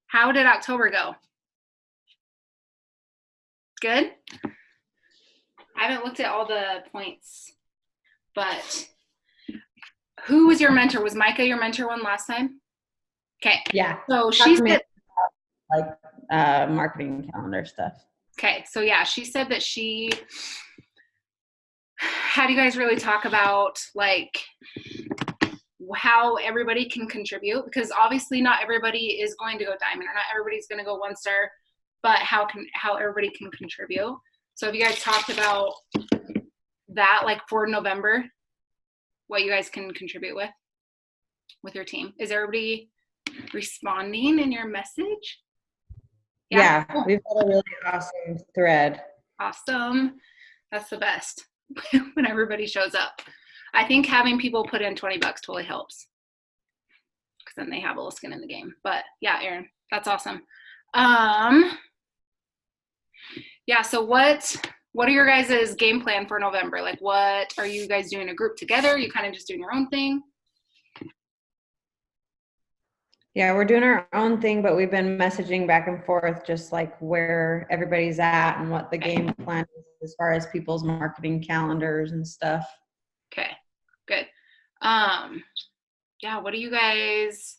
How did October go? Good? I haven't looked at all the points, but who was your mentor? Was Micah your mentor one last time? Okay. Yeah. So Talk she to me said, like marketing calendar stuff. okay. So yeah, she said that she had you guys really talk about like how everybody can contribute, because obviously not everybody is going to go diamond or not everybody's going to go 1 star, but how everybody can contribute. So have you guys talked about that, like for November, what you guys can contribute with your team? Is everybody responding in your message? Yeah, Cool. we've got a really awesome thread. Awesome. That's the best when everybody shows up. I think having people put in $20 totally helps, because then they have a little skin in the game. But yeah, Erin, that's awesome. Yeah, so what are your guys' game plan for November? Like, what are you guys doing a group together? Are you kind of just doing your own thing? Yeah, we're doing our own thing, but we've been messaging back and forth just like where everybody's at and what the game plan is as far as people's marketing calendars and stuff. Okay, good. Yeah, what do you guys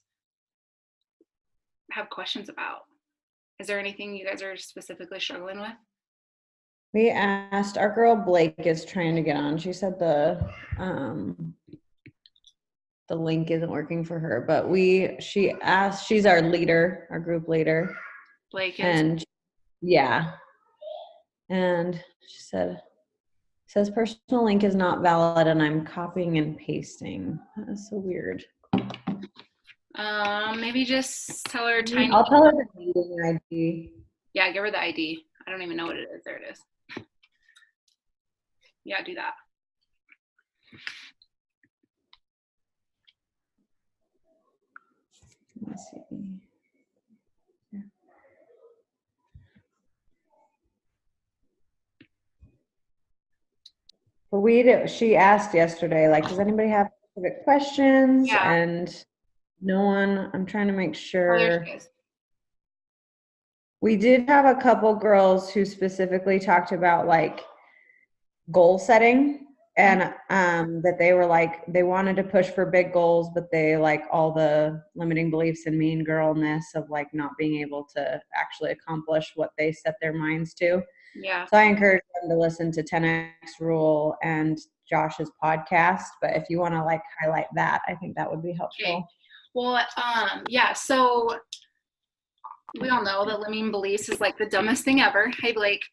have questions about? Is there anything you guys are specifically struggling with? We asked, our girl Blake is trying to get on. She said the link isn't working for her, but she asked, she's our leader, our group leader. Blake is? And yeah. And she said, says personal link is not valid and I'm copying and pasting. That is so weird. Maybe just tell her tiny. I'll tell her the meeting ID. Yeah, give her the ID. I don't even know what it is. There it is. Yeah, do that. Let's see. Yeah. But she asked yesterday, like, does anybody have specific questions? Yeah. And no one, I'm trying to make Oh, sure. there she is. We did have a couple girls who specifically talked about like goal setting and that they were like they wanted to push for big goals, but they like all the limiting beliefs and mean girlness of like not being able to actually accomplish what they set their minds to. Yeah. So I encourage them to listen to 10X Rule and Josh's podcast, but if you want to like highlight that, I think that would be helpful. Okay. Well, yeah, so we all know that limiting beliefs is like the dumbest thing ever. Hey, Blake.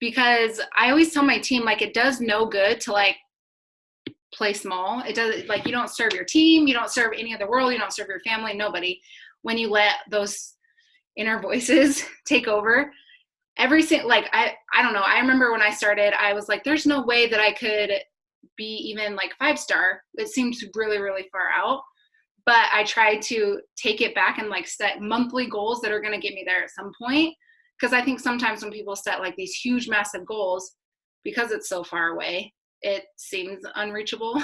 Because I always tell my team, like, it does no good to like play small. It does, like, you don't serve your team, you don't serve any of the world, you don't serve your family, nobody, when you let those inner voices take over. Every single, like, I don't know. I remember when I started, I was like, there's no way that I could be even like 5-star. It seemed really, really far out. But I tried to take it back and like set monthly goals that are going to get me there at some point. Because I think sometimes when people set like these huge, massive goals, because it's so far away, it seems unreachable.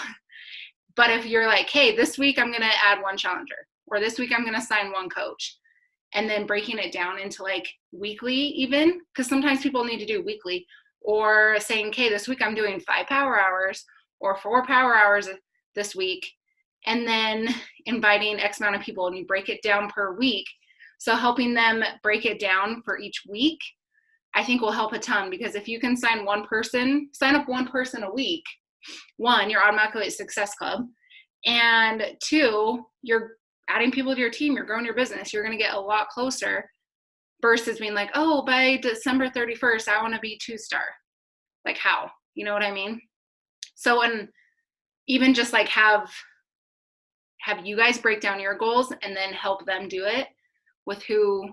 But if you're like, hey, this week I'm going to add 1 challenger, or this week I'm going to sign 1 coach, and then breaking it down into like weekly, even, because sometimes people need to do weekly, or saying, okay, this week I'm doing 5 power hours or 4 power hours this week, and then inviting X amount of people, and you break it down per week. So helping them break it down for each week, I think will help a ton, because if you can sign up 1 person a week, 1, you're automatically at Success Club, and 2, you're adding people to your team, you're growing your business, you're going to get a lot closer, versus being like, oh, by December 31st, I want to be 2-star. Like, how? You know what I mean? So, and even just like have you guys break down your goals and then help them do it with who,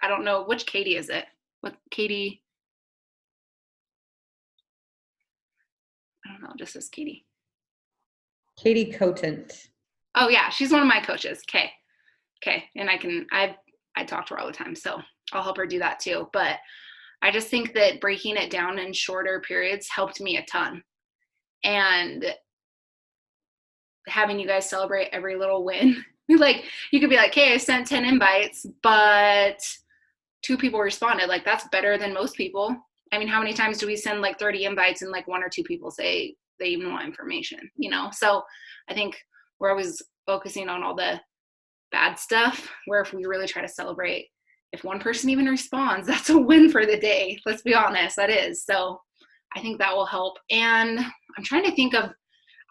I don't know, which Katie is it? What Katie? I don't know, just as Katie. Katie Cotent. Oh yeah, she's one of my coaches. Okay. And I talk to her all the time, so I'll help her do that too. But I just think that breaking it down in shorter periods helped me a ton. And having you guys celebrate every little win Like, you could be like, hey, I sent 10 invites, but 2 people responded. Like, that's better than most people. I mean, how many times do we send like 30 invites and like 1 or 2 people say they even want information, you know? So I think we're always focusing on all the bad stuff, where if we really try to celebrate, if one person even responds, that's a win for the day. Let's be honest, that is. So I think that will help. And I'm trying to think of,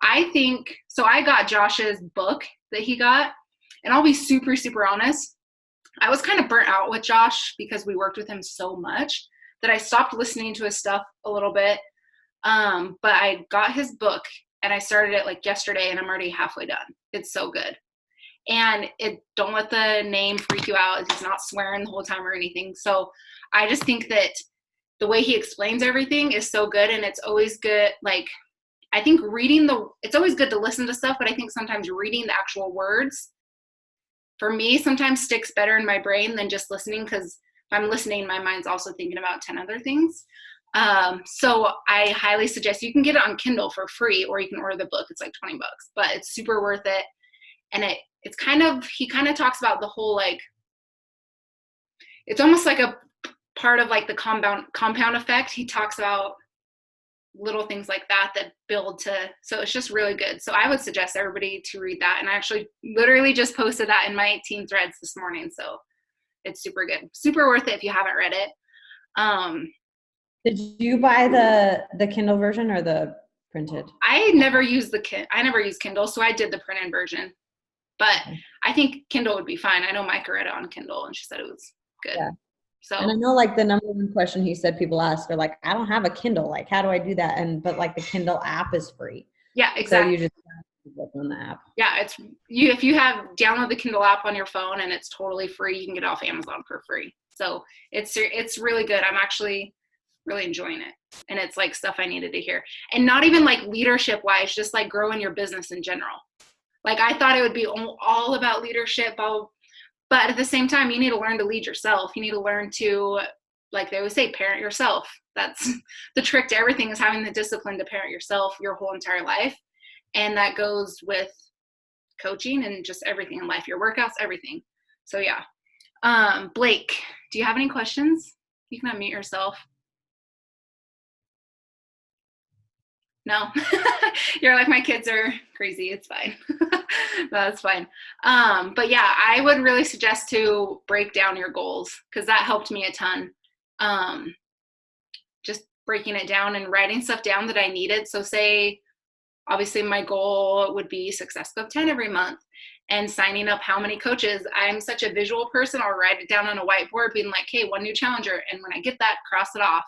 I think, so I got Josh's book that he got, and I'll be super, super honest. I was kind of burnt out with Josh because we worked with him so much that I stopped listening to his stuff a little bit. But I got his book and I started it like yesterday, and I'm already halfway done. It's so good. And don't let the name freak you out. He's not swearing the whole time or anything. So I just think that the way he explains everything is so good, and it's always good. Like, I think it's always good to listen to stuff, but I think sometimes reading the actual words, for me, sometimes sticks better in my brain than just listening, because if I'm listening, my mind's also thinking about 10 other things. So I highly suggest, you can get it on Kindle for free, or you can order the book. It's like $20, but it's super worth it. And it's kind of, he kind of talks about the whole, like, it's almost like a part of like the compound effect. He talks about little things like that build to, so it's just really good. So I would suggest everybody to read that. And I actually literally just posted that in my team threads this morning. So it's super good, super worth it if you haven't read it. Did you buy the Kindle version or the printed? I never use Kindle, so I did the printed version. But I think Kindle would be fine. I know Micah read it on Kindle, and she said it was good. Yeah. So, and I know, like, the number one question he said people ask are like, I don't have a Kindle. Like, how do I do that? But like the Kindle app is free. Yeah, exactly. So you just have to look on the app. Yeah, if you have download the Kindle app on your phone, and it's totally free, you can get it off Amazon for free. So it's really good. I'm actually really enjoying it. And it's like stuff I needed to hear. And not even like leadership wise, just like growing your business in general. Like, I thought it would be all about leadership, but at the same time, you need to learn to lead yourself. You need to learn to, like they always say, parent yourself. That's the trick to everything, is having the discipline to parent yourself your whole entire life. And that goes with coaching and just everything in life, your workouts, everything. So yeah. Blake, do you have any questions? You can unmute yourself. No. You're like, my kids are crazy. It's fine. That's fine. But yeah, I would really suggest to break down your goals, because that helped me a ton. Just breaking it down and writing stuff down that I needed. So say, obviously my goal would be Success Club 10 every month, and signing up how many coaches. I'm such a visual person. I'll write it down on a whiteboard being like, hey, 1 new challenger. And when I get that, cross it off.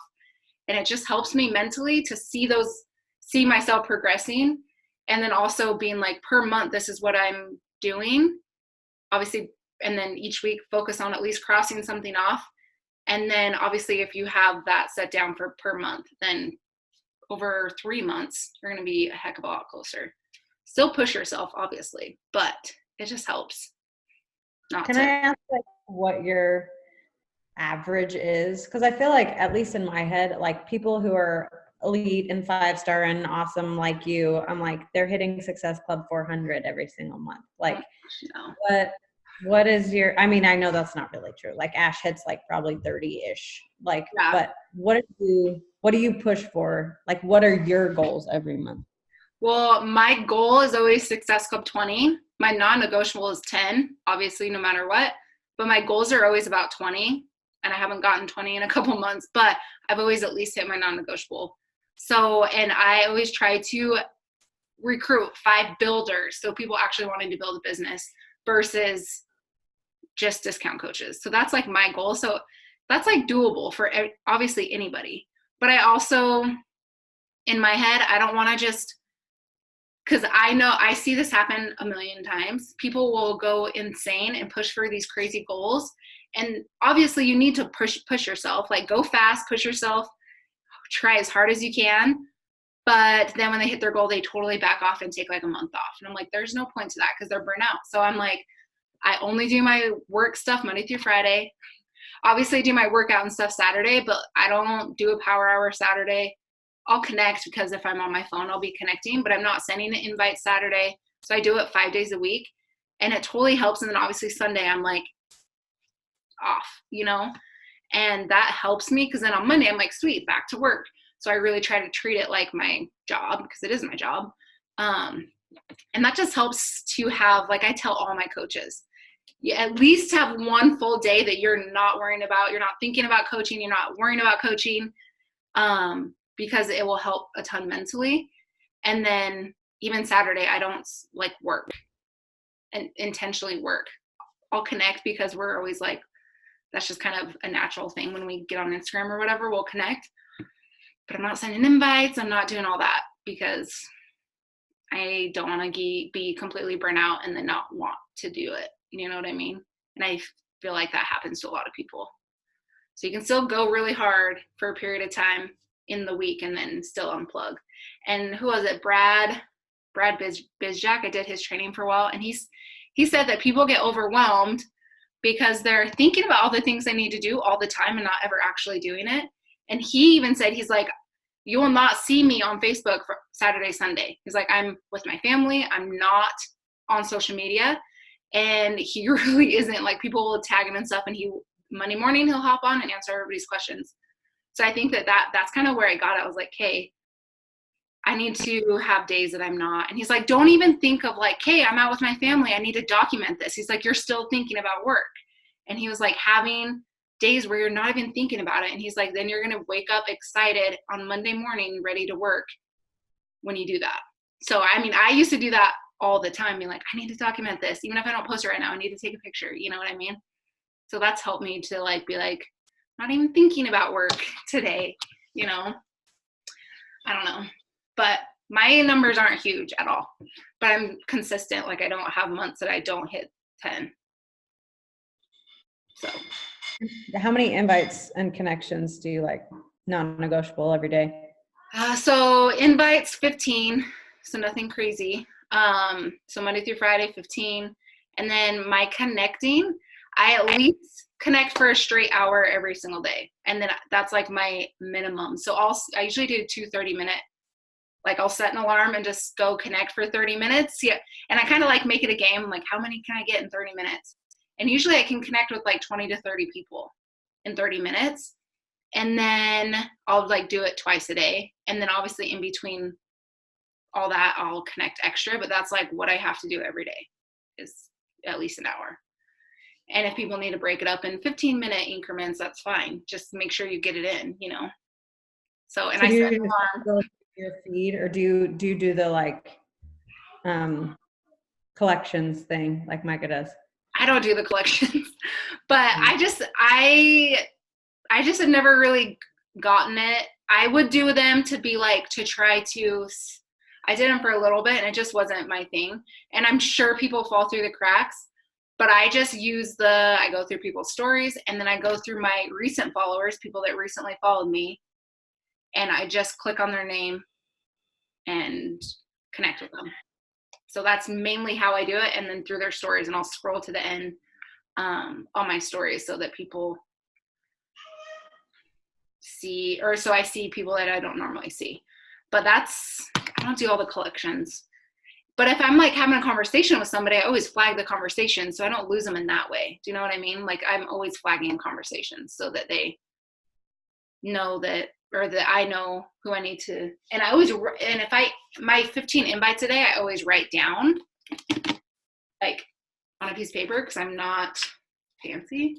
And it just helps me mentally to see myself progressing. And then also being like, per month, this is what I'm doing, obviously. And then each week focus on at least crossing something off. And then obviously if you have that set down for per month, then over 3 months, you're going to be a heck of a lot closer. Still push yourself, obviously, but it just helps. I ask, like, what your average is? Because I feel like, at least in my head, like, people who are elite and 5-star and awesome like you, I'm like, they're hitting Success Club 400 every single month. Like, no. What is your, I mean, I know that's not really true. Like, Ash hits like probably 30-ish. Like, yeah. But what do you push for? Like, what are your goals every month? Well, my goal is always Success Club 20. My non-negotiable is 10, obviously, no matter what. But my goals are always about 20. And I haven't gotten 20 in a couple months, but I've always at least hit my non-negotiable. So, and I always try to recruit 5 builders. So people actually wanting to build a business versus just discount coaches. So that's like my goal. So that's like doable for obviously anybody. But I also, in my head, I don't want to just, because I know I see this happen a million times. People will go insane and push for these crazy goals. And obviously you need to push yourself, like go fast, push yourself, try as hard as you can. But then when they hit their goal, they totally back off and take like a month off. And I'm like, there's no point to that, because they're burnt out. So I'm like, I only do my work stuff Monday through Friday. Obviously I do my workout and stuff Saturday, but I don't do a power hour Saturday. I'll connect, because if I'm on my phone, I'll be connecting, but I'm not sending an invite Saturday. So I do it 5 days a week. and it totally helps. And then obviously Sunday I'm like off, and that helps me, because then on Monday I'm like, sweet, back to work. So I really try to treat it like my job, because it is my job. And that just helps to have, like I tell all my coaches, you at least have one full day that you're not worrying about. You're not thinking about coaching. You're not worrying about coaching, because it will help a ton mentally. And then even Saturday, I don't like work and intentionally work. I'll connect, because we're always like, that's just kind of a natural thing. When we get on Instagram or whatever, we'll connect. But I'm not sending invites. I'm not doing all that, because I don't want to be completely burnt out and then not want to do it. You know what I mean? And I feel like that happens to a lot of people. So you can still go really hard for a period of time in the week and then still unplug. And who was it? Brad Bizjack. I did his training for a while, and he said that people get overwhelmed because they're thinking about all the things they need to do all the time and not ever actually doing it. And he even said, he's like, you will not see me on Facebook for Saturday, Sunday. He's like, I'm with my family. I'm not on social media. And he really isn't. Like, people will tag him and stuff, and Monday morning he'll hop on and answer everybody's questions. So I think that's kind of where I got it. I was like, hey, I need to have days that I'm not. And he's like, don't even think of like, hey, I'm out with my family, I need to document this. He's like, you're still thinking about work. And he was like, having days where you're not even thinking about it. And he's like, then you're going to wake up excited on Monday morning, ready to work when you do that. So, I mean, I used to do that all the time, being like, I need to document this. Even if I don't post it right now, I need to take a picture. You know what I mean? So that's helped me to like, be like, not even thinking about work today, I don't know. But my numbers aren't huge at all, but I'm consistent. Like, I don't have months that I don't hit 10. So how many invites and connections do you like non-negotiable every day? So invites 15, so nothing crazy. So Monday through Friday 15, and then my connecting, I at least connect for a straight hour every single day, and then that's like my minimum. So I usually do 2 30-minute. Like, I'll set an alarm and just go connect for 30 minutes. Yeah. And I kind of like make it a game. Like, how many can I get in 30 minutes? And usually I can connect with like 20 to 30 people in 30 minutes. And then I'll like do it twice a day. And then obviously in between all that, I'll connect extra, but that's like what I have to do every day, is at least an hour. And if people need to break it up in 15-minute increments, that's fine. Just make sure you get it in, So, and so I set an alarm. Your feed, or do you do the like collections thing like Micah does? I don't do the collections, but I just have never really gotten it. I would do them to be like, to try to, I did them for a little bit and it just wasn't my thing. And I'm sure people fall through the cracks, but I just I go through people's stories, and then I go through my recent followers, people that recently followed me, and I just click on their name and connect with them. So that's mainly how I do it. And then through their stories, and I'll scroll to the end on my stories so that people see, or so I see people that I don't normally see. But I don't do all the collections. But if I'm like having a conversation with somebody, I always flag the conversation so I don't lose them in that way. Do you know what I mean? Like, I'm always flagging conversations so that they know that, or that I know who I need to. And if my 15 invites a day, I always write down like on a piece of paper, because I'm not fancy.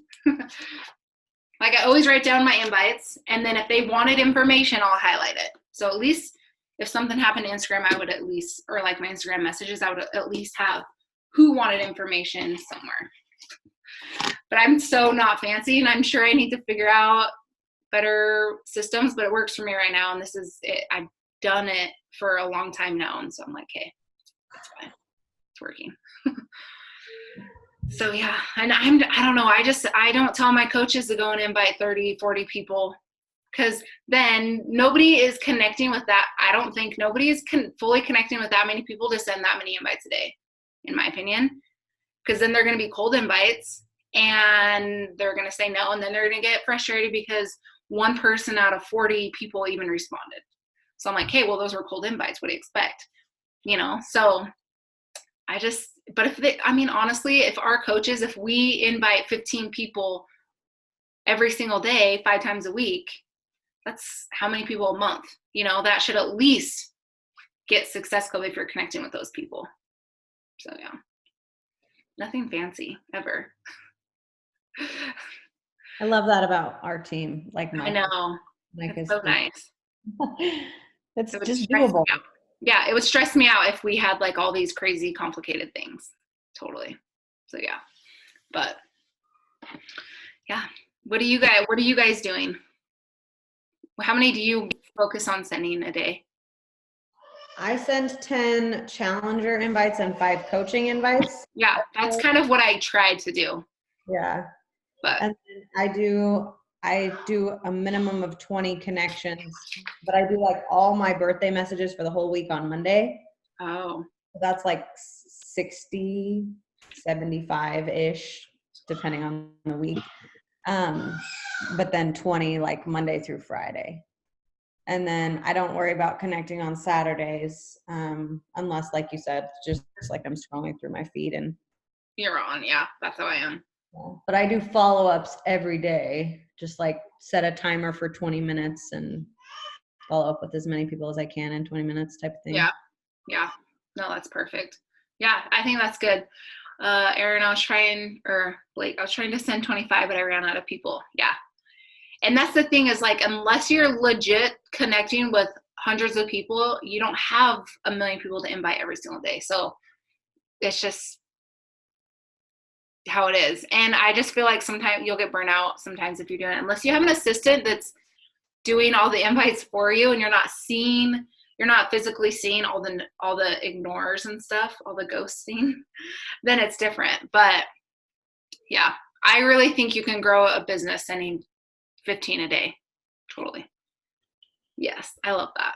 Like, I always write down my invites, and then if they wanted information, I'll highlight it. So at least if something happened to Instagram, I would at least, or like my Instagram messages, I would at least have who wanted information somewhere. But I'm so not fancy, and I'm sure I need to figure out better systems, but it works for me right now. And this is it. I've done it for a long time now. And so I'm like, hey, it's fine. It's working. So yeah. And I don't know. I don't tell my coaches to go and invite 30, 40 people, because then nobody is connecting with that. I don't think nobody is fully connecting with that many people to send that many invites a day, in my opinion, because then they're going to be cold invites and they're going to say no. And then they're going to get frustrated because one person out of 40 people even responded. So I'm like, hey, well, those were cold invites. What do you expect? So but I mean, honestly, if our coaches, if we invite 15 people every single day, 5 times a week, that's how many people a month? That should at least get Success Club if you're connecting with those people. So yeah, nothing fancy ever. I love that about our team. Like I know. Mike It's is so nice. it's It would just stress me doable. out. Yeah, it would stress me out if we had like all these crazy complicated things. Totally. So yeah. But yeah. What are you guys doing? How many do you focus on sending a day? I send 10 challenger invites and 5 coaching invites. Yeah, that's kind of what I tried to do. Yeah. But And then I do a minimum of 20 connections, but I do like all my birthday messages for the whole week on Monday. oh, That's like 60, 75-ish, depending on the week. But then 20 like Monday through Friday. And then I don't worry about connecting on Saturdays, unless, like you said, just like I'm scrolling through my feed and. you're on. Yeah, that's how I am. But I do follow-ups every day, just like set a timer for 20 minutes and follow up with as many people as I can in 20 minutes type of thing. Yeah. Yeah. No, that's perfect. Yeah, I think that's good. Aaron, Blake, I was trying to send 25, but I ran out of people. Yeah. And that's the thing is like, unless you're legit connecting with hundreds of people, you don't have a million people to invite every single day. So it's just how it is. And I just feel like sometimes you'll get burnt out sometimes if you're doing it, unless you have an assistant that's doing all the invites for you and you're not physically seeing all the ignores and stuff, all the ghosting, then it's different. But yeah, I really think you can grow a business sending 15 a day. Totally. Yes, I love that.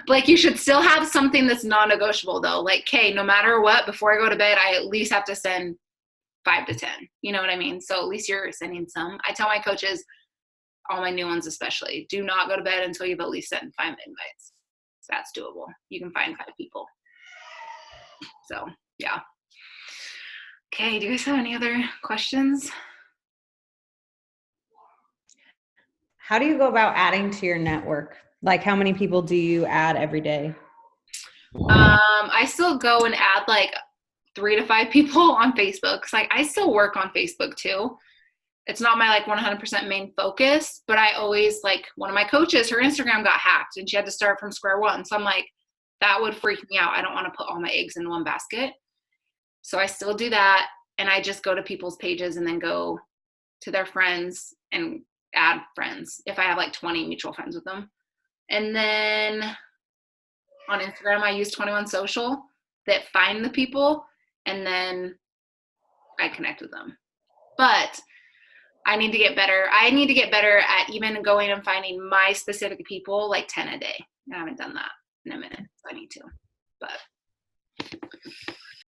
Like you should still have something that's non-negotiable though. Like, okay, no matter what, before I go to bed, I at least have to send 5 to 10. You know what I mean? So at least you're sending some. I tell my coaches, all my new ones especially, do not go to bed until you've at least sent 5 invites. So that's doable. You can find 5 people. So yeah. Okay, do you guys have any other questions? How do you go about adding to your network? Like how many people do you add every day? I still go and add like 3 to 5 people on Facebook. Cause like I still work on Facebook too. It's not my like 100% main focus, but I always like one of my coaches, her Instagram got hacked and she had to start from square one. So I'm like, that would freak me out. I don't want to put all my eggs in one basket. So I still do that. And I just go to people's pages and then go to their friends and add friends if I have like 20 mutual friends with them. And then on Instagram, I use 21 Social that find the people and then I connect with them. But I need to get better. I need to get better at even going and finding my specific people, like 10 a day. I haven't done that in a minute, so I need to. But